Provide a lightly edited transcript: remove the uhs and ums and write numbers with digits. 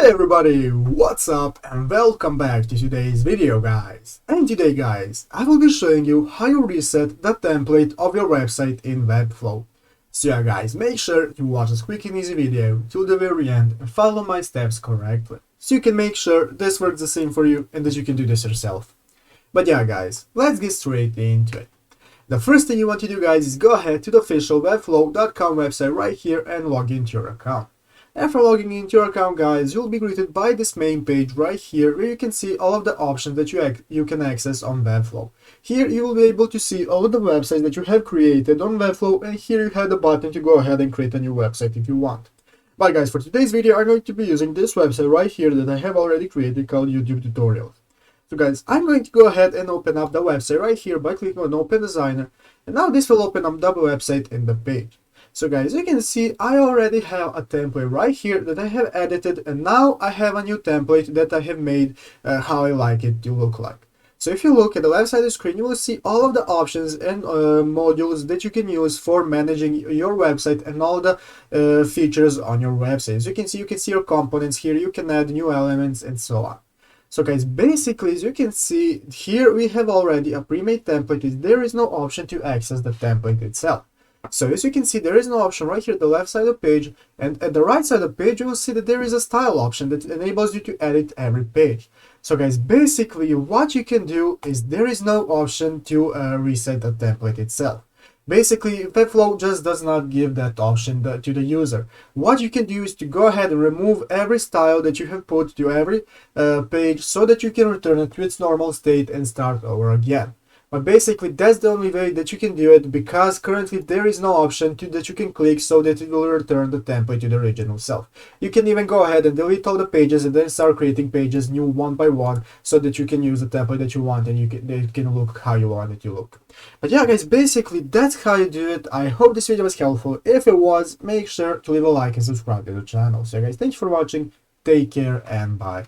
Hey everybody, what's up and welcome back to today's video guys. And today guys, I will be showing you how you reset the template of your website in Webflow. So yeah guys, make sure to watch this quick and easy video till the very end and follow my steps correctly, so you can make sure this works the same for you and that you can do this yourself. But yeah guys, let's get straight into it. The first thing you want to do guys is go ahead to the official webflow.com website right here and log into your account. After logging into your account guys, you'll be greeted by this main page right here where you can see all of the options that you can access on Webflow. Here you will be able to see all of the websites that you have created on Webflow, and here you have the button to go ahead and create a new website if you want. But guys, for today's video I'm going to be using this website right here that I have already created called YouTube Tutorials. So guys, I'm going to go ahead and open up the website right here by clicking on Open Designer, and now this will open up the website in the page. So guys, you can see I already have a template right here that I have edited, and now I have a new template that I have made how I like it to look like. So if you look at the left side of the screen, you will see all of the options and modules that you can use for managing your website and all the features on your website. As you can see your components here, you can add new elements and so on. So guys, basically as you can see here, we have already a pre-made template. There is no option to access the template itself. So as you can see, there is no option right here at the left side of the page, and at the right side of the page you will see that there is a style option that enables you to edit every page. So guys, basically what you can do is there is no option to reset the template itself. Basically, Webflow just does not give that option to the user. What you can do is to go ahead and remove every style that you have put to every page so that you can return it to its normal state and start over again. But basically that's the only way that you can do it, because currently there is no option that you can click so that it will return the template to the original self. You can even go ahead and delete all the pages and then start creating pages new one by one so that you can use the template that you want and it can look how you want it to look. But yeah guys, basically that's how you do it. I hope this video was helpful. If it was, make sure to leave a like and subscribe to the channel. So guys, thank you for watching, take care and bye.